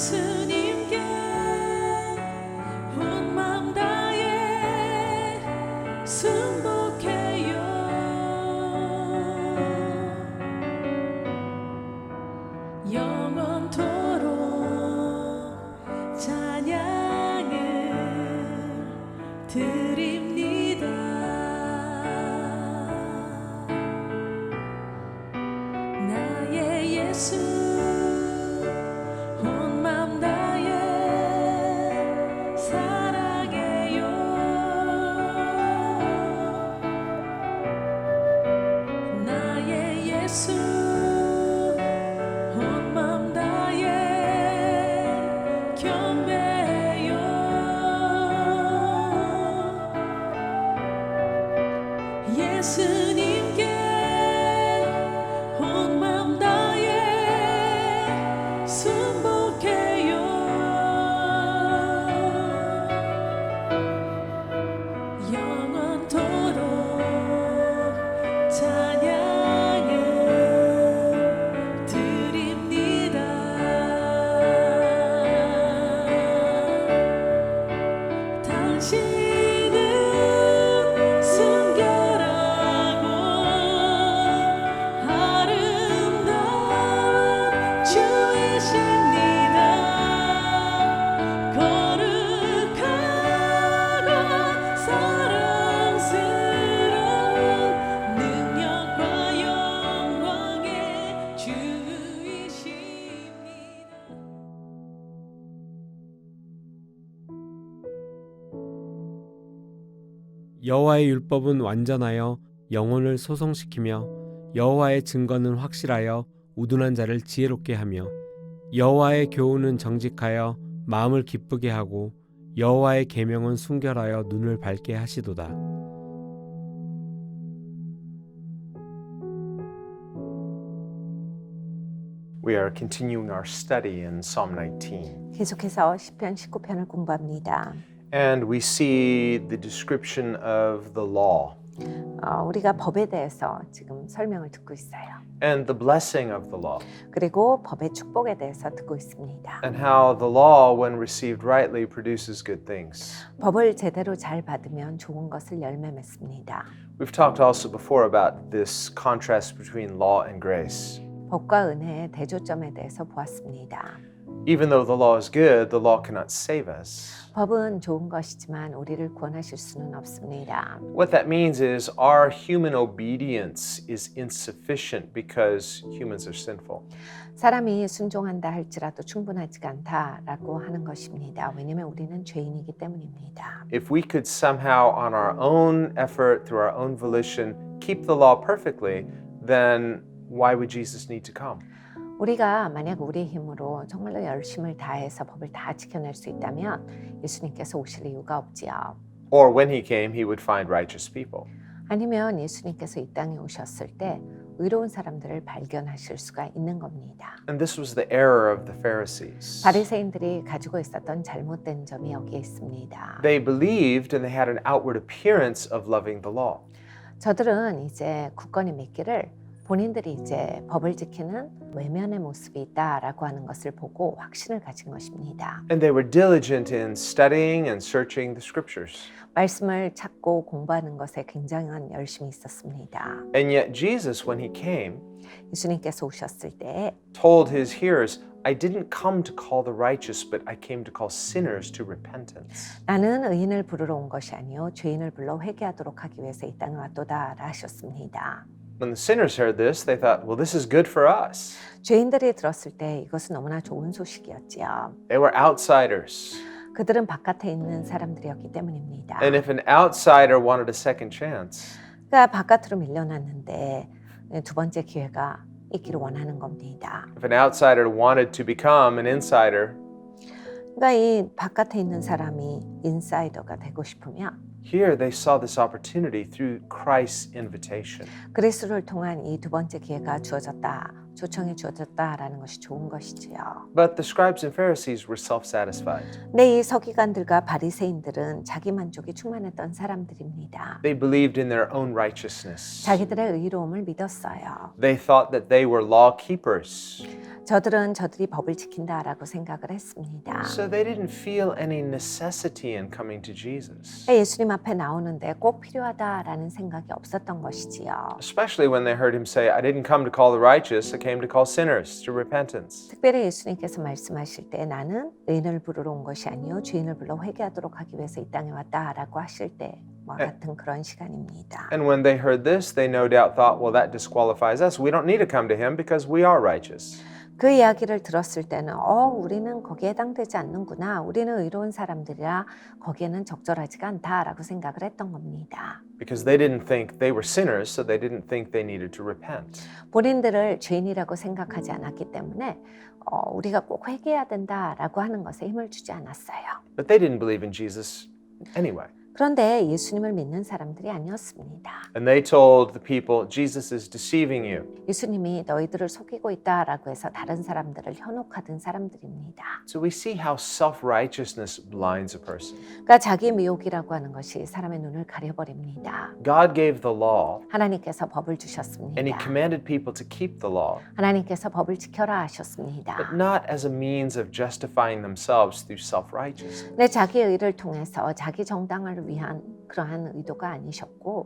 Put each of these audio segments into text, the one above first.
예수님께 온 마음 다해 순복해요. 영원토록 찬양을 드립니다. 나의 예수 온 마음 다해 사랑해요. 나의 예수 온 마음 다해 경배해요. 예수님께 온 마음 다해 순복해요. 영원토록 찬양을 드립니다. 당신은 순결하고 아름다운 주이십니다. 거룩하고 사랑스러운 능력과 영광의 주이십니다. 여호와의 율법은 완전하여 영혼을 소성시키며 여호와의 증거는 확실하여 우둔한 자를 지혜롭게 하며 여호와의 교훈은 정직하여 마음을 기쁘게 하고 여호와의 계명은 순결하여 눈을 밝게 하시도다. We are continuing our study in Psalm 19. 계속해서 시편 19편을 공부합니다. And we see the description of the law 우리가 법에 대해서 지금 설명을 듣고 있어요. and the blessing of the law, 그리고 법의 축복에 대해서 듣고 있습니다. and how the law, when received rightly, produces good things. 법을 제대로 잘 받으면 좋은 것을 열매 맺습니다. We've talked also before about this contrast between law and grace. 법과 은혜의 대조점에 대해서 보았습니다. Even though the law is good, the law cannot save us. 법은 좋은 것이지만 우리를 구원하실 수는 없습니다. What that means is our human obedience is insufficient because humans are sinful. 사람이 순종한다 할지라도 충분하지가 않다라고 하는 것입니다. 왜냐하면 우리는 죄인이기 때문입니다. If we could somehow, on our own effort, through our own volition, keep the law perfectly, then why would Jesus need to come? 우리가 만약 우리의 힘으로 정말로 열심을 다해서 법을 다 지켜낼 수 있다면 예수님께서 오실 이유가 없지요. Or when he came, he would find righteous people. 아니면 예수님께서 이 땅에 오셨을 때 의로운 사람들을 발견하실 수가 있는 겁니다. And this was the error of the Pharisees. 바리새인들이 가지고 있었던 잘못된 점이 여기에 있습니다. They believed and they had an outward appearance of loving the law. 저들은 이제 굳건히 믿기를 본인들이 이제 법을 지키는 외면의 모습이 있다라고 하는 것을 보고 확신을 가진 것입니다. And they were diligent in studying and searching the scriptures. 말씀을 찾고 공부하는 것에 굉장한 열심이 있었습니다. And yet Jesus, when he came, 예수님께서 오셨을 때 told his hearers, I didn't come to call the righteous, but I came to call sinners to repentance. 나는 의인을 부르러 온 것이 아니요 죄인을 불러 회개하도록 하기 위해서 이 땅에 왔도다 하셨습니다. When the sinners heard this, they thought, well, this is good for us. 죄인들이 들었을 때 이것은 너무나 좋은 소식이었지요. They were outsiders. 그들은 바깥에 있는 사람들이었기 때문입니다. And if an outsider wanted a second chance, 그러니까 바깥으로 밀려났는데 두 번째 기회가 있기를 원하는 겁니다. if an outsider wanted to become an insider, 그러니까 이 바깥에 있는 사람이 인사이더가 되고 싶으면 here they saw this opportunity through Christ's invitation. 그리스도를 통한 이 두 번째 기회가 주어졌다, 초청이 주어졌다라는 것이 좋은 것이지요. But the scribes and Pharisees were self-satisfied. 근데 이 서기관들과 바리새인들은 자기 만족이 충만했던 사람들입니다. They believed in their own righteousness. 자기들의 의로움을 믿었어요. They thought that they were law keepers. 저들은 저들이 법을 지킨다라고 생각을 했습니다. So they didn't feel any necessity in coming to Jesus, 예수님 앞에 나오는데 꼭 필요하다라는 생각이 없었던 것이지요. especially when they heard him say, I didn't come to call the righteous, I came to call sinners to repentance. 특별히 예수님께서 말씀하실 때 나는 의인을 부르러 온 것이 아니요 죄인을 불러 회개하도록 하기 위해서 이 땅에 왔다라고 하실 때와 같은 그런 시간입니다. And when they heard this, they no doubt thought, well, that disqualifies us. We don't need to come to him because we are righteous. 그 이야기를 들었을 때는 우리는 거기에 해당되지 않는구나. 우리는 의로운 사람들이라 거기에는 적절하지가 않다라고 생각을 했던 겁니다. Because they didn't think they were sinners, so they didn't think they needed to repent. 본인들을 죄인이라고 생각하지 않았기 때문에 우리가 꼭 회개해야 된다라고 하는 것에 힘을 주지 않았어요. But they didn't believe in Jesus anyway. 그런데 예수님을 믿는 사람들이 아니었습니다. And they told the people, Jesus is deceiving you. 예수님이 너희들을 속이고 있다라고 해서 다른 사람들을 현혹하던 사람들입니다. So we see how self-righteousness blinds a person. 그러니까 자기 미혹이라고 하는 것이 사람의 눈을 가려버립니다. God gave the law, 하나님께서 법을 and he 주셨습니다. commanded people to keep the law, 하나님께서 법을 지켜라 하셨습니다. but not as a means of justifying themselves through self-righteousness. 내 자기 의를 통해서 자기 정당을 위한 그러한 의도가 아니셨고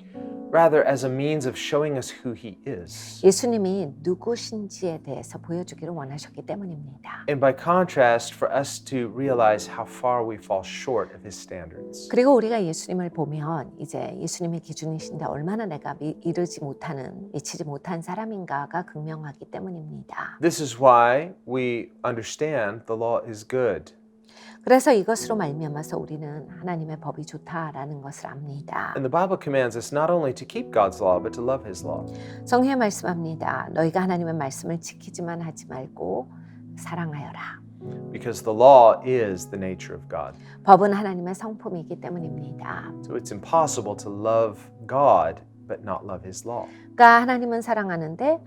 Rather as a means of showing us who he is. 예수님이 누구신지에 대해서 보여주기를 원하셨기 때문입니다. And by contrast, for us to realize how far we fall short of his standards. 그리고 우리가 예수님을 보면 이제 예수님의 기준이신데 얼마나 내가 이르지 못하는, 미치지 못한 사람인가가 극명하기 때문입니다. This is why we understand the law is good. 그래서 이것으로 말미암아서 우리는 하나님의 법이 좋다라는 것을 압니다. And the Bible commands us not only to keep God's law, but to love his law. 성경에 말씀합니다. 너희가 하나님의 말씀을 지키지만 하지 말고 사랑하여라. Because the law is the nature of God. 법은 하나님의 성품이기 때문입니다. So it's impossible to love God, but not love his law. 그러니까 하나님은 사랑하는데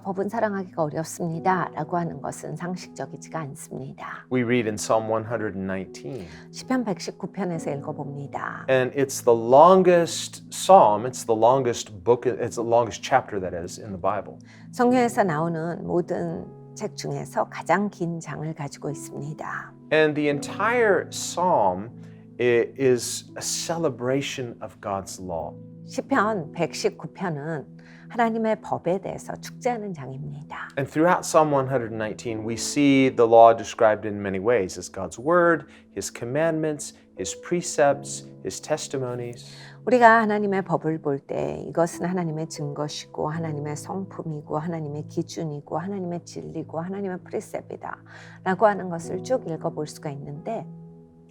법은 사랑하기가 어렵습니다 라고 하는 것은 상식적이지가 않습니다. We read in Psalm 119. 시편 119편에서 읽어봅니다. And it's the longest psalm, it's the longest book, it's the longest chapter that is in the Bible. 성경에서 나오는 모든 책 중에서 가장 긴 장을 가지고 있습니다. And the entire psalm is a celebration of God's law. 시편 119편은 하나님의 법에 대해서 축제하는 장입니다. And throughout Psalm 119, we see the law described in many ways as God's word, his commandments, his precepts, his testimonies. 우리가 하나님의 법을 볼 때 이것은 하나님의 증거시고 하나님의 성품이고 하나님의 기준이고 하나님의 진리고 하나님의 프리셉이다 라고 하는 것을 쭉 읽어볼 수가 있는데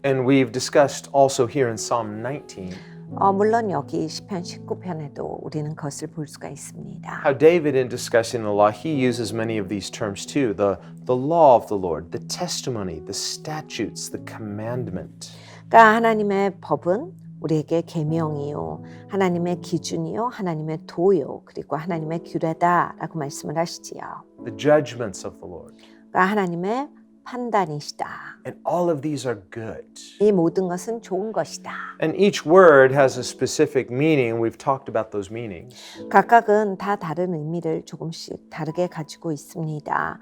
And we've discussed also here in Psalm 19 물론 여기 시편 19편에도 우리는 그것을 볼 수가 있습니다. how David, in discussing the law, he uses many of these terms too. The law of the Lord, the testimony, the statutes, the commandment. 그러니까 하나님의 법은 우리에게 계명이요, 하나님의 기준이요, 하나님의 도요, 그리고 하나님의 규례다라고 말씀을 하시지요. The judgments of the Lord. 그러니까 하나님의 판단이시다. And all of these are good. 이 모든 것은 좋은 것이다. And each word has a specific meaning. We've talked about those meanings. 각각은 다 다른 의미를 조금씩 다르게 가지고 있습니다.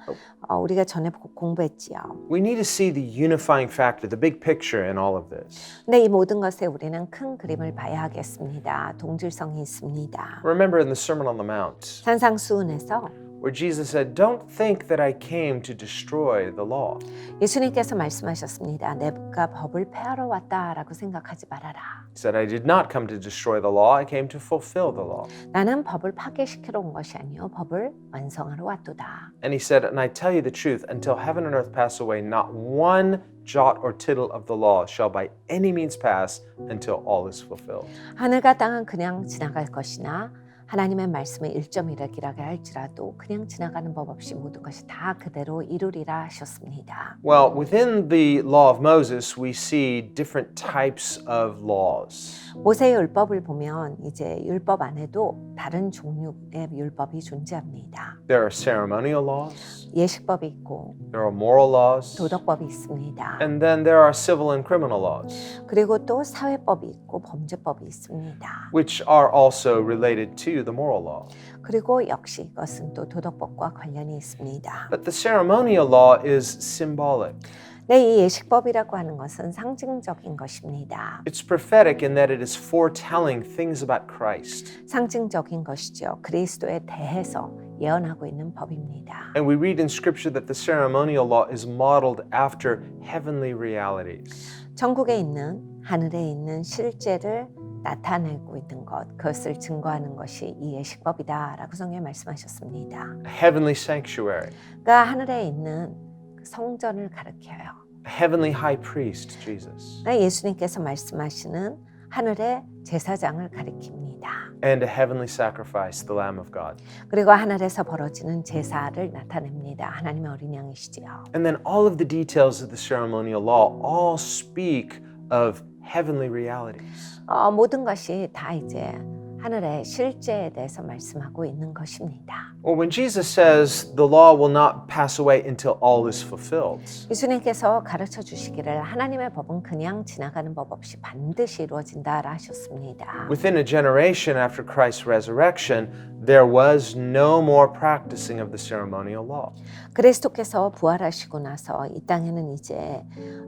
우리가 전에 공부했지요. We need to see the unifying factor, the big picture in all of this. 근데 이 모든 것에 우리는 큰 그림을 봐야 하겠습니다. 동질성이 있습니다. Remember in the Sermon on the Mount, 산상수훈에서 where Jesus said, "Don't think that I came to destroy the law." 예수님께서 말씀하셨습니다. 내가 법을 폐하러 왔다라고 생각하지 말아라. He said, "I did not come to destroy the law. I came to fulfill the law." 나는 법을 파괴시키러 온 것이 아니요 법을 완성하러 왔도다. And he said, "And I tell you the truth, until heaven and earth pass away, not one jot or tittle of the law shall by any means pass until all is fulfilled." 하늘과 땅은 그냥 지나갈 것이나 하나님의 말씀의 1.1획이라고 할지라도 그냥 지나가는 법 없이 모든 것이 다 그대로 이루리라 하셨습니다. Well, within the law of Moses, we see different types of laws. 모세의 율법을 보면 이제 율법 안에도 다른 종류의 율법이 존재합니다. There are ceremonial laws, 예식법이 있고 there are moral laws, 도덕법이 있습니다. and then there are civil and criminal laws, 그리고 또 사회법이 있고 범죄법이 있습니다. which are also related to to the moral law. 그리고 역시 이것은 또 도덕법과 관련이 있습니다. But the ceremonial law is symbolic. 네, 이 예식법이라고 하는 것은 상징적인 것입니다. It's prophetic in that it is foretelling things about Christ. 상징적인 것이죠. 그리스도에 대해서 예언하고 있는 법입니다. And we read in Scripture that the ceremonial law is modeled after heavenly realities. 천국에 있는 하늘에 있는 실제를 나타내고 있는 것, 그것을 증거하는 것이 이 예식법이다라고 성경에 말씀하셨습니다. A heavenly sanctuary, 그러니까 하늘에 있는 그 성전을 가리켜요. a heavenly high priest, Jesus, 그러니까 예수님께서 말씀하시는 하늘의 제사장을 가리킵니다. and a heavenly sacrifice, the Lamb of God. 그리고 하늘에서 벌어지는 제사를 나타냅니다. 하나님의 어린 양이시지요. And then all of the details of the ceremonial law all speak of heavenly realities. 모든 것이 다 이제 하늘의 실제에 대해서 말씀하고 있는 것입니다. Or when Jesus says the law will not pass away until all is fulfilled, 예수님께서 가르쳐 주시기를 하나님의 법은 그냥 지나가는 법 없이 반드시 이루어진다라 하셨습니다. within a generation after Christ's resurrection, there was no more practicing of the ceremonial law. 그리스도께서 부활하시고 나서 이 땅에는 이제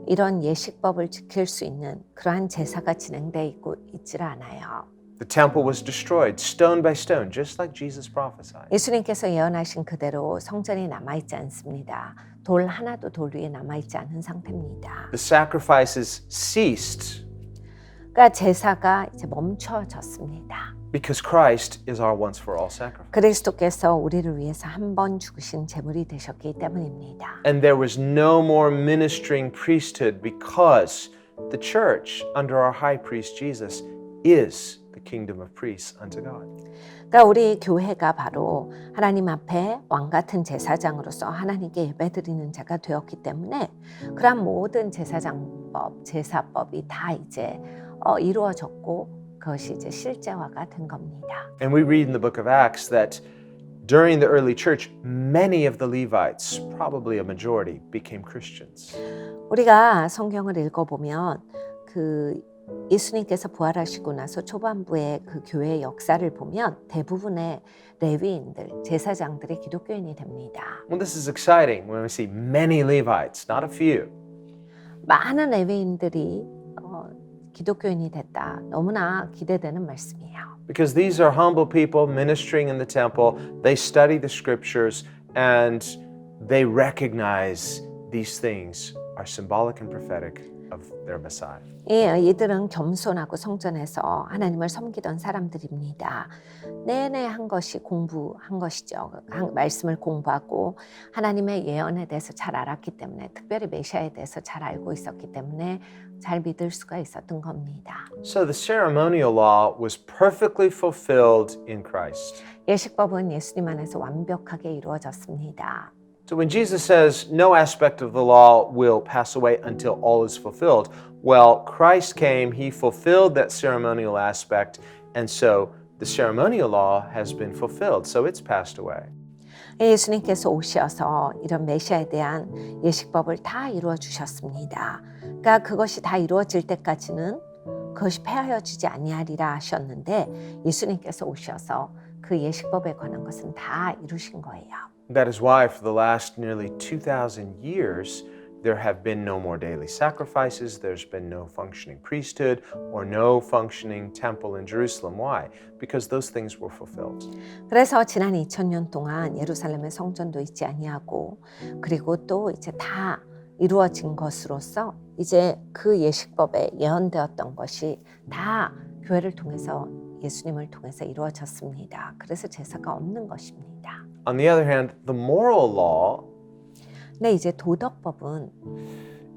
이런 예식법을 지킬 수 있는 그러한 제사가 진행돼 있고 있지를 않아요. The temple was destroyed stone by stone, just like Jesus prophesied. 예수님께서 예언하신 그대로 성전이 남아있지 않습니다. 돌 하나도 돌 위에 남아있지 않은 상태입니다. The sacrifices ceased 그러니까 제사가 이제 멈춰졌습니다. because Christ is our once for all sacrifice. 그리스도께서 우리를 위해서 한 번 죽으신 제물이 되셨기 때문입니다. And there was no more ministering priesthood because the church under our high priest Jesus is the kingdom of priests unto God. 그러니까 우리 교회가 바로 하나님 앞에 왕 같은 제사장으로서 하나님께 예배드리는 자가 되었기 때문에 그런 모든 제사장법, 제사법이 다 이제 이루어졌고 그것이 이제 실제화가 된 겁니다. And we read in the book of Acts that during the early church, many of the Levites, probably a majority, became Christians. 우리가 성경을 읽어보면 그 예수님께서 부활하시고 나서 초반부의 그 교회의 역사를 보면 대부분의 레위인들, 제사장들이 기독교인이 됩니다. Well, this is exciting when we see many Levites, not a few. 많은 레위인들이 기독교인이 됐다. 너무나 기대되는 말씀이에요. Because these are humble people ministering in the temple. They study the scriptures and they recognize these things are symbolic and prophetic of their Messiah. 예, 이들은 겸손하고 성전에서 하나님을 섬기던 사람들입니다. 내내 한 것이 공부한 것이죠. 말씀을 공부하고 하나님의 예언에 대해서 잘 알았기 때문에 특별히 메시아에 대해서 잘 알고 있었기 때문에 잘 믿을 수가 있었던 겁니다. So the ceremonial law was perfectly fulfilled in Christ. 예식법은 예수님 안에서 완벽하게 이루어졌습니다. So when Jesus says no aspect of the law will pass away until all is fulfilled, well, Christ came, he fulfilled that ceremonial aspect, and so the ceremonial law has been fulfilled, so it's passed away. 예수님께서 오셔서 이런 메시아에 대한 예식법을 다 이루어 주셨습니다. 그러니까 그것이 다 이루어질 때까지는 그것이 폐하여지지 아니하리라 하셨는데 예수님께서 오셔서 그 예식법에 관한 것은 다 이루신 거예요. That is why for the last nearly 2,000 years, there have been no more daily sacrifices, there's been no functioning priesthood, or no functioning temple in Jerusalem. Why? Because those things were fulfilled. 그래서 지난 2000년 동안 예루살렘의 성전도 있지 아니하고 그리고 또 이제 다 이루어진 것으로서 이제 그 예식법에 예언되었던 것이 다 교회를 통해서 예수님을 통해서 이루어졌습니다. 그래서 제사가 없는 것입니다. On the other hand, the moral law 근데 이제 도덕법은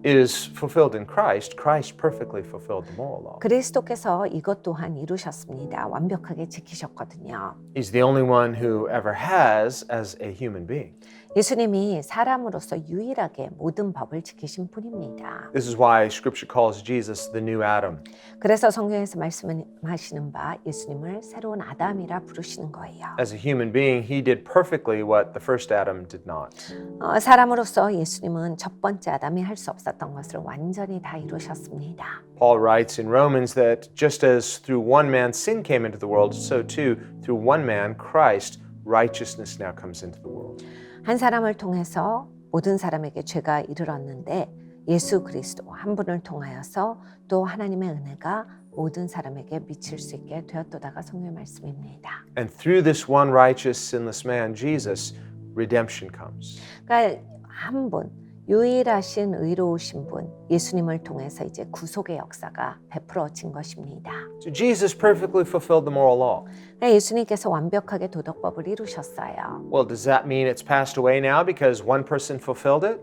is fulfilled in Christ. Christ perfectly fulfilled the moral law. 그리스도께서 이것 또한 이루셨습니다. 완벽하게 지키셨거든요. He's the only one who ever has as a human being. 예수님이 사람으로서 유일하게 모든 법을 지키신 분입니다. This is why Scripture calls Jesus the new Adam. 그래서 성경에서 말씀하시는 바 예수님을 새로운 아담이라 부르시는 거예요. As a human being, he did perfectly what the first Adam did not. 사람으로서 예수님은 첫 번째 아담이 할 수 없었던 것을 완전히 다 이루셨습니다. Paul writes in Romans that just as through one man sin came into the world, so too through one man, Christ, righteousness now comes into the world. 한 사람을 통해서 모든 사람에게 죄가 이르렀는데 예수 그리스도 한 분을 통하여서 또 하나님의 은혜가 모든 사람에게 미칠 수 있게 되었도다가 성경의 말씀입니다. And through this one righteous, sinless man, Jesus, redemption comes. 그러니까 한 분, 유일하신 의로우신 분, 예수님을 통해서 이제 구속의 역사가 베풀어진 것입니다. So Jesus perfectly fulfilled the moral law. 그러니까 예수님께서 완벽하게 도덕법을 이루셨어요. Well, does that mean it's passed away now because one person fulfilled it?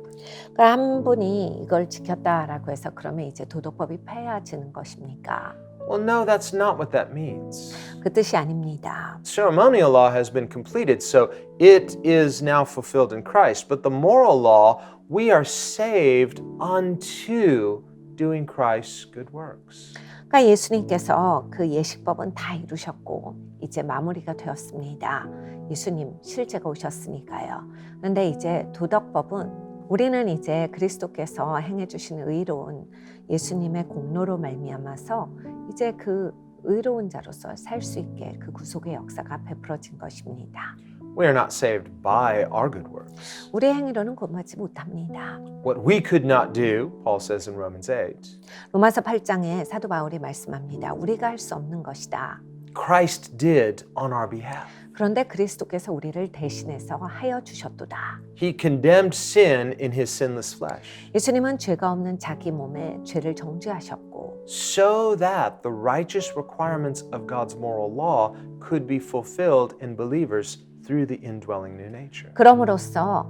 그러니까 한 분이 이걸 지켰다라고 해서 그러면 이제 도덕법이 폐하지는 것입니까? Well, no, that's not what that means. 그 뜻이 아닙니다. Ceremonial law has been completed, so it is now fulfilled in Christ. But the moral law, we are saved unto doing Christ's good works. 그러니까 예수님께서 그 예식법은 다 이루셨고 이제 마무리가 되었습니다. 예수님 실제가 오셨으니까요. 그런데 이제 도덕법은 우리는 이제 그리스도께서 행해 주신 의로운 예수님의 공로로 말미암아서 이제 그 의로운 자로서 살 수 있게 그 구속의 역사가 베풀어진 것입니다. We are not saved by our good works. 우리의 행위로는 구원받지 못합니다. What we could not do, Paul says in Romans 8, 로마서 8장에 사도 바울이 말씀합니다. 우리가 할 수 없는 것이다. Christ did on our behalf. 그런데 그리스도께서 우리를 대신해서 하여 주셨도다. He condemned sin in his sinless flesh 예수님은 죄가 없는 자기 몸에 죄를 정죄하셨고 so that the righteous requirements of God's moral law could be fulfilled in believers through the indwelling new nature. 그럼으로써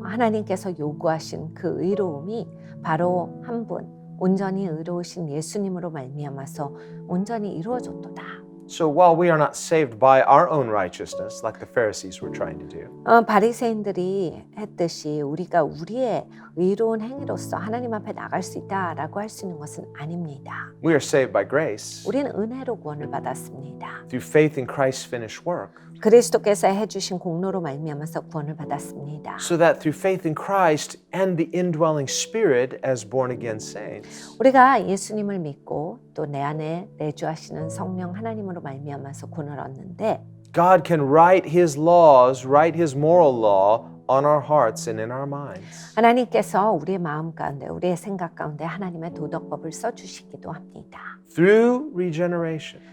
하나님께서 요구하신 그 의로움이 바로 한 분 온전히 의로우신 예수님으로 말미암아서 온전히 이루어졌도다. So while we are not saved by our own righteousness, like the Pharisees were trying to do, 바리새인들이 했듯이 우리가 우리의 의로운 행위로서 하나님 앞에 나갈 수 있다라고 할 수 있는 것은 아닙니다. we are saved by grace 우리는 은혜로 구원을 받았습니다. through faith in Christ's finished work, 그리스도께서 해주신 공로로 말미암아서 구원을 받았습니다. so that through faith in Christ and the indwelling Spirit as born again saints, 우리가 예수님을 믿고 또 내 안에 내주하시는 성령 하나님으로 말미암아서 구원을 얻는데 God can write His laws, write His moral law on our hearts and in our minds. 하나님께서 우리의 마음 가운데 우리의 생각 가운데 하나님의 도덕법을 써주시기도 합니다. Through regeneration,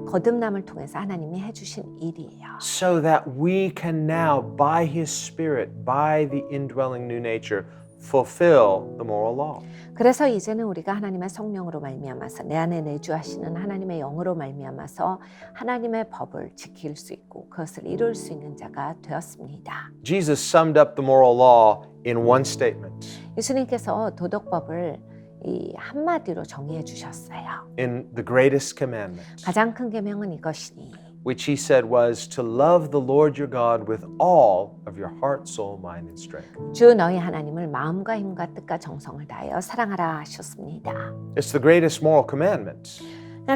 거듭남을 통해서 하나님이 해주신 일이에요. so that we can now, by His Spirit, by the indwelling new nature, fulfill the moral law. 그래서 이제는 우리가 하나님의 성령으로 말미암아서 내 안에 내주하시는 하나님의 영으로 말미암아서 하나님의 법을 지킬 수 있고 그것을 이룰 수 있는 자가 되었습니다. Jesus summed up the moral law in one statement. 예수님께서 도덕법을 이 한마디로 정의해 주셨어요. In the greatest commandment, 가장 큰 계명은 이것이니 which He said was to love the Lord your God with all of your heart, soul, mind, and strength. 주 너희 하나님을 마음과 힘과 뜻과 정성을 다하여 사랑하라 하셨습니다. It's the greatest moral commandment,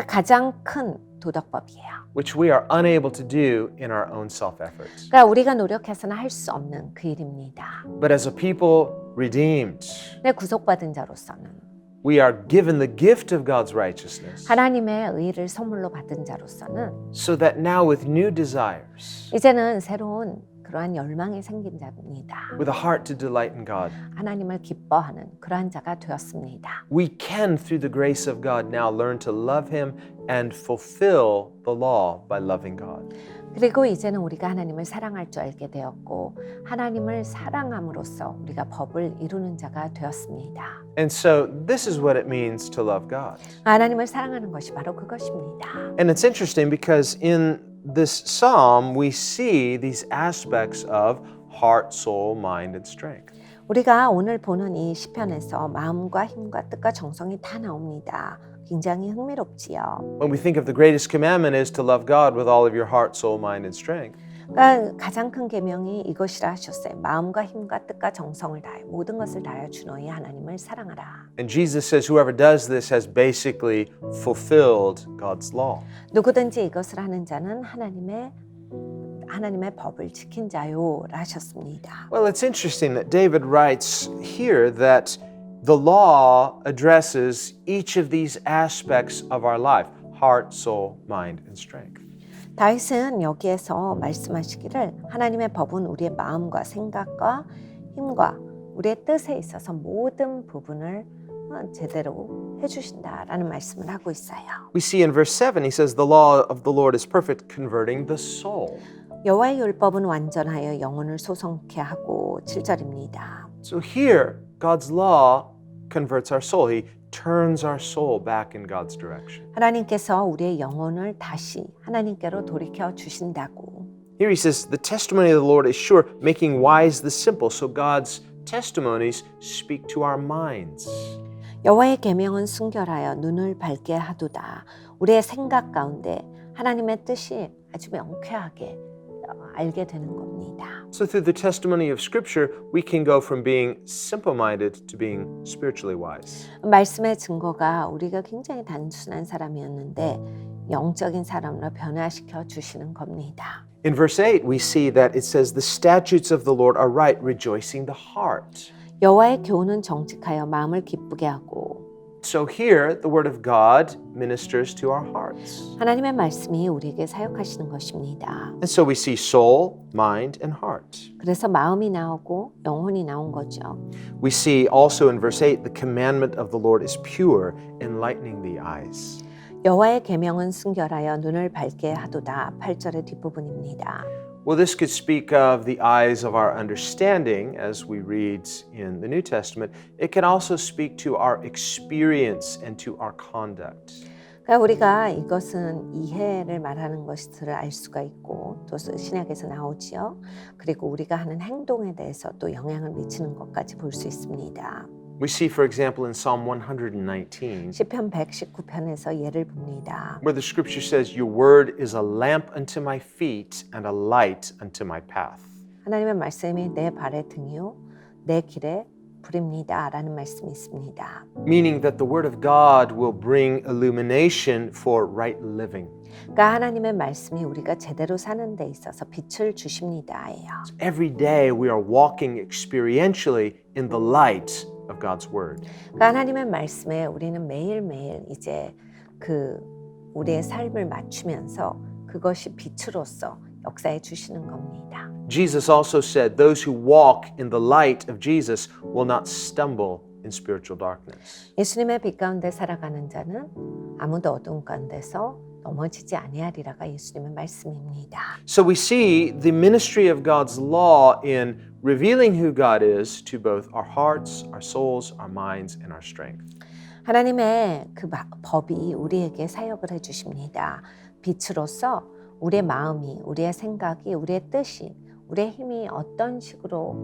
가장 큰 도덕법이에요. which we are unable to do in our own self-efforts. 그러니까 우리가 노력해서는 할 수 없는 그 일입니다. But as a people redeemed, 내 구속받은 자로서는 we are given the gift of God's righteousness, 하나님의 의를 선물로 받은 자로서는 so that now with new desires, 이제는 새로운 그러한 열망이 생긴 자입니다. with a heart to delight in God, 하나님을 기뻐하는 그러한 자가 되었습니다. we can, through the grace of God, now learn to love Him and fulfill the law by loving God. 그리고 이제는 우리가 하나님을 사랑할 줄 알게 되었고 하나님을 사랑함으로써 우리가 법을 이루는 자가 되었습니다. And so this is what it means to love God. 하나님을 사랑하는 것이 바로 그것입니다. And it's interesting because in this psalm we see these aspects of heart, soul, mind, and strength. 우리가 오늘 보는 이 시편에서 마음과 힘과 뜻과 정성이 다 나옵니다. 굉장히 흥미롭지요. When we think of the greatest commandment is to love God with all of your heart, soul, mind, and strength. 그러니까 가장 큰 계명이 이것이라 하셨어요. 마음과 힘과 뜻과 정성을 다해 모든 것을 다하여 주 너희 하나님을 사랑하라. And Jesus says whoever does this has basically fulfilled God's law. 누구든지 이것을 하는 자는 하나님의 법을 지킨 자요라 하셨습니다. Well, it's interesting that David writes here that the law addresses each of these aspects of our life, heart, soul, mind, and strength. 다윗은 여기에서 말씀하시기를 하나님의 법은 우리의 마음과 생각과 힘과 우리의 뜻에 있어서 모든 부분을 제대로 해주신다라는 말씀을 하고 있어요. We see in verse 7, he says, the law of the Lord is perfect, converting the soul. 여호와의 율법은 완전하여 영혼을 소성케 하고 7절입니다. So here, God's law converts our soul. He turns our soul back in God's direction. 하나님께서 우리의 영혼을 다시 하나님께로 돌이켜 주신다고. Here he says, the testimony of the Lord is sure, making wise the simple. So God's testimonies speak to our minds. 여호와의 계명은 순결하여 눈을 밝게 하도다. 우리의 생각 가운데 하나님의 뜻이 아주 명쾌하게 알게 되는 겁니다. So through the testimony of Scripture, we can go from being simple-minded to being spiritually wise. 말씀의 증거가 우리가 굉장히 단순한 사람이었는데 영적인 사람으로 변화시켜 주시는 겁니다. In verse 8, we see that it says, the statutes of the Lord are right, rejoicing the heart. 여호와의 교훈은 정직하여 마음을 기쁘게 하고. So here, the Word of God ministers to our hearts. 하나님의 말씀이 우리에게 사역하시는 것입니다. And so we see soul, mind, and heart. 그래서 마음이 나오고 영혼이 나온 거죠. We see also in verse 8, the commandment of the Lord is pure, enlightening the eyes. 여호와의 계명은 순결하여 눈을 밝게 하도다. 8절의 뒷부분입니다. Well, this could speak of the eyes of our understanding as we read in the New Testament. It can also speak to our experience and to our conduct. 그러니까 우리가 이것은 이해를 말하는 것을 알 수가 있고 또 신약에서 나오지요. 그리고 우리가 하는 행동에 대해서 또 영향을 미치는 것까지 볼 수 있습니다. We see, for example, in Psalm 119, 시편 119편에서 예를 봅니다. where the scripture says, Your word is a lamp unto my feet and a light unto my path. 하나님의 말씀이 내 발의 등이요 내 길의 불입니다 라는 말씀이 있습니다. Meaning that the word of God will bring illumination for right living. 그러니까 하나님의 말씀이 우리가 제대로 사는 데 있어서 빛을 주십니다예요. Every day we are walking experientially in the light of God's word. 그러니까 하나님의 말씀에 우리는 매일매일 이제 우리의 삶을 맞추면서 그것이 빛으로서 역사해 주시는 겁니다. Jesus also said, Those who walk in the light of Jesus will not stumble in spiritual darkness. 예수님의 빛 가운데 살아가는 자는 아무도 어두운 가운데서 넘어지지 아니하리라가 예수님의 말씀입니다. So we see the ministry of God's law in revealing who God is to both our hearts, our souls, our minds, and our strength. 하나님의 그 법이 우리에게 사역을 해 주십니다. 빛으로서 우리의 마음이, 우리의 생각이, 우리의 뜻이, 우리의 힘이 어떤 식으로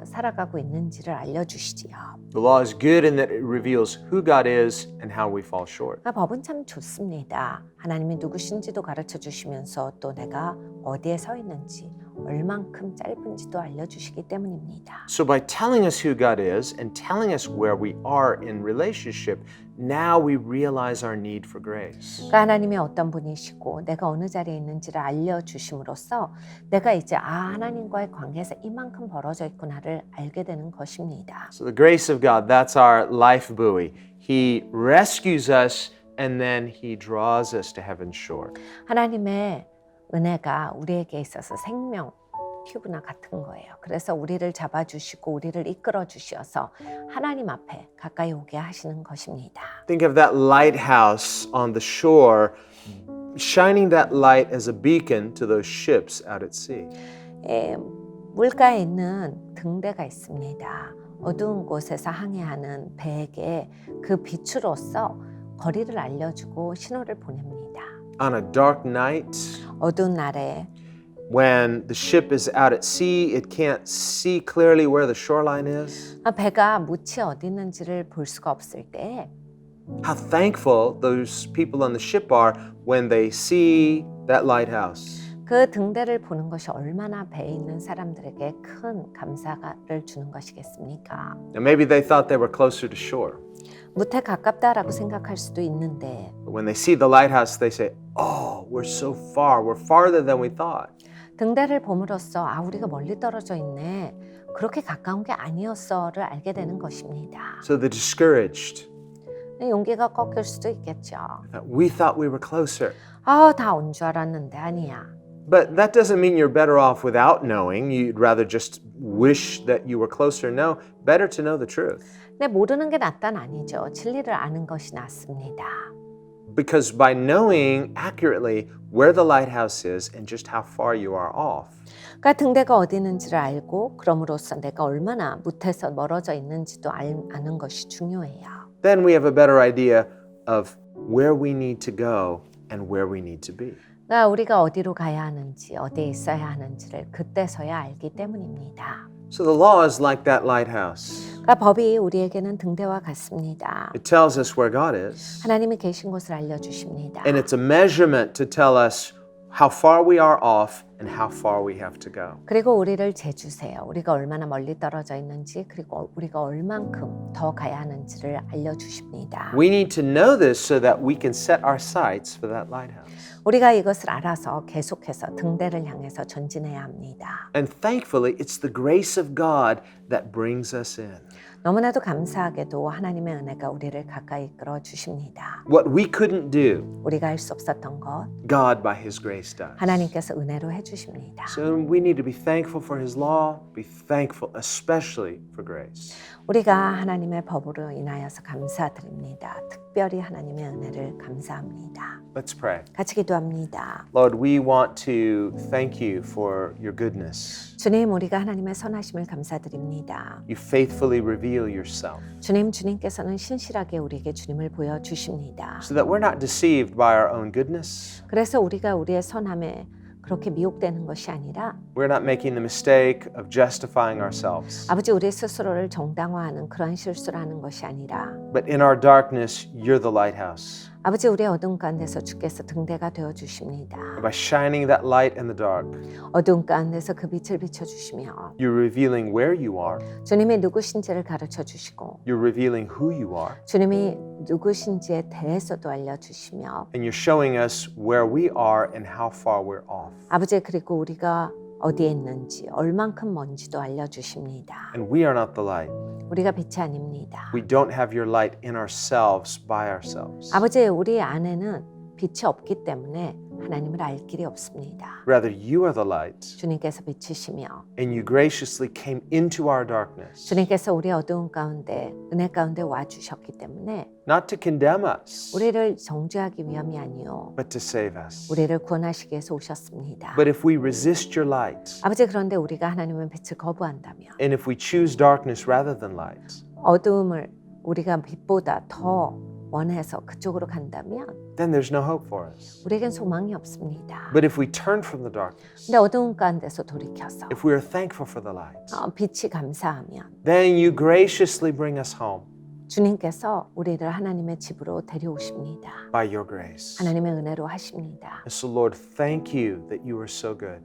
살아가고 있는지를 알려주시지요. The law is good in that it reveals who God is and how we fall short. 법은 참 좋습니다. 하나님이 누구신지도 가르쳐 주시면서 또 내가 어디에 서 있는지 얼만큼 짧은지도 알려주시기 때문입니다. So by telling us who God is and telling us where we are in relationship, now we realize our need for grace. 그러니까 하나님이 어떤 분이시고 내가 어느 자리에 있는지를 알려주심으로써 내가 이제 하나님과의 관계에서 이만큼 벌어져 있구나를 알게 되는 것입니다. So the grace of God, that's our life buoy. He rescues us and then He draws us to heaven's shore. 하나님의 은혜가 우리에게 있어서 생명 튜브나 같은 거예요. 그래서 우리를 잡아주시고 우리를 이끌어 주셔서 하나님 앞에 가까이 오게 하시는 것입니다. Think of that lighthouse on the shore, shining that light as a beacon to those ships out at sea. 물가에 있는 등대가 있습니다. 어두운 곳에서 항해하는 배에게 그 빛으로서 거리를 알려주고 신호를 보냅니다. On a dark night, 어두운 날에 when the ship is out at sea, it can't see clearly where the shoreline is. 배가 묻이 어디 있는지를 볼 수가 없을 때 How thankful those people on the ship are when they see that lighthouse. 그 등대를 보는 것이 얼마나 배에 있는 사람들에게 큰 감사를 주는 것이겠습니까? And maybe they thought they were closer to shore. 무태 가깝다라고 생각할 수도 있는데 But when they see the lighthouse, they say, "Oh, we're so far. We're farther than we thought." 등대를 봄으로써 우리가 멀리 떨어져 있네. 그렇게 가까운 게 아니었어를 알게 되는 것입니다. So they're discouraged. 용기가 꺾일 수도 있겠죠. We thought we were closer. 다 온 줄 알았는데 아니야. But that doesn't mean you're better off without knowing. You'd rather just wish that you were closer. No, better to know the truth. 근데 모르는 게 낫단 아니죠. 진리를 아는 것이 낫습니다. Because by knowing accurately where the lighthouse is and just how far you are off, 그러니까 등대가 어디 있는지를 알고 그럼으로써 내가 얼마나 무태에서 멀어져 있는지도 아는 것이 중요해요. then we have a better idea of where we need to go and where we need to be. 그러니까 우리가 어디로 가야 하는지 어디에 있어야 하는지를 그때서야 알기 때문입니다. So the law is like that lighthouse. 그러니까 법이 우리에게는 등대와 같습니다. It tells us where God is. 하나님이 계신 곳을 알려주십니다. And it's a measurement to tell us how far we are off and how far we have to go. 그리고 우리를 재주세요. 우리가 얼마나 멀리 떨어져 있는지 그리고 우리가 얼만큼 더 가야 하는지를 알려주십니다. We need to know this so that we can set our sights for that lighthouse. 우리가 이것을 알아서 계속해서 등대를 향해서 전진해야 합니다. And thankfully, it's the grace of God that brings us in. 너무나도 감사하게도 하나님의 은혜가 우리를 가까이 이끌어 주십니다. What we couldn't do, 우리가 할 수 없었던 것 God by His grace does. 하나님께서 은혜로 해주십니다. So we need to be thankful for His law, be thankful especially for grace. 우리가 하나님의 법으로 인하여서 감사드립니다. 특별히 하나님의 은혜를 감사합니다. Let's pray. 같이 기도합니다. Lord, we want to thank you for your goodness. 주님, 우리가 하나님의 선하심을 감사드립니다. You faithfully reveal yourself 주님께서는 신실하게 우리에게 주님을 보여주십니다. so that we're not deceived by our own goodness. 그래서 우리가 우리의 선함에 그렇게 미혹되는 것이 아니라 We're not making the mistake of justifying ourselves. 아버지 우리 스스로를 정당화하는 그러한 실수를 하는 것이 아니라 But in our darkness, you're the lighthouse. 아버지 우리의 어두운 가운데서 주께서 등대가 되어 주십니다. And by shining that light in the dark, 어두운 가운데서 그 빛을 비춰 주시며 you're revealing where you are. 주님이 누구신지를 가르쳐 주시고 You're revealing who you are. 주님이 누구신지에 대해서도 알려 주시며 And you're showing us where we are and how far we're off. 아버지 그리고 우리가 어디에 있는지 얼만큼 먼지도 알려 주십니다. And we are not the light. 우리가 빛이 아닙니다. We don't have your light in ourselves by ourselves. 아버지 우리 안에는 빛이 없기 때문에 하나님을 알 길이 없습니다. Rather, you are the light. 주님께서 빛이시며 And you graciously came into our darkness, 주님께서 우리 어두운 가운데 은혜 가운데 와 주셨기 때문에 not to condemn us, 우리를 정죄하기 위함이 아니요 but to save us. 우리를 구원하시기 위해서 오셨습니다. But if we resist your light, 아버지 그런데 우리가 하나님의 빛을 거부한다면 and if we choose darkness rather than light, 어두움을 우리가 빛보다 더 원해서 그쪽으로 간다면 then there's no hope for us. 우리에겐 소망이 없습니다. But if we turn from the darkness, 근데 어두운 가운데서 돌이켜서 if we are thankful for the light, 빛이 감사하면 then you graciously bring us home 주님께서 우리를 하나님의 집으로 데려오십니다. by your grace. 하나님의 은혜로 하십니다. And so, Lord, thank you that you are so good.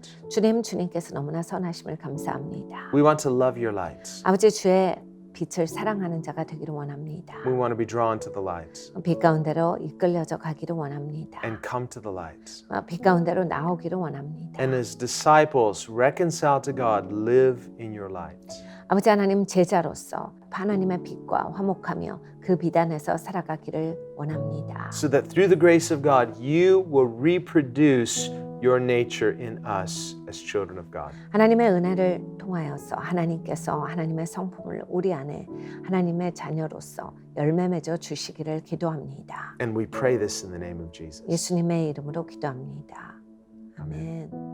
주님께서 너무나 선하심을 감사합니다. We want to love your light. 아버지 주의 빛을 사랑하는 자가 되기를 원합니다. We want to be drawn to the light 빛 가운데로 이끌려져 가기를 원합니다. and come to the light. 빛 가운데로 나오기를 원합니다. And as disciples reconciled to God, live in your light. 아버지 하나님 제자로서 하나님의 빛과 화목하며 그 빛 안에서 살아가기를 원합니다. So that through the grace of God, you will reproduce your nature in us as children of God. 하나님의 은혜를 통하여서 하나님께서 하나님의 성품을 우리 안에 하나님의 자녀로서 열매 맺어 주시기를 기도합니다. And we pray this in the name of Jesus. 예수님의 이름으로 기도합니다. 아멘.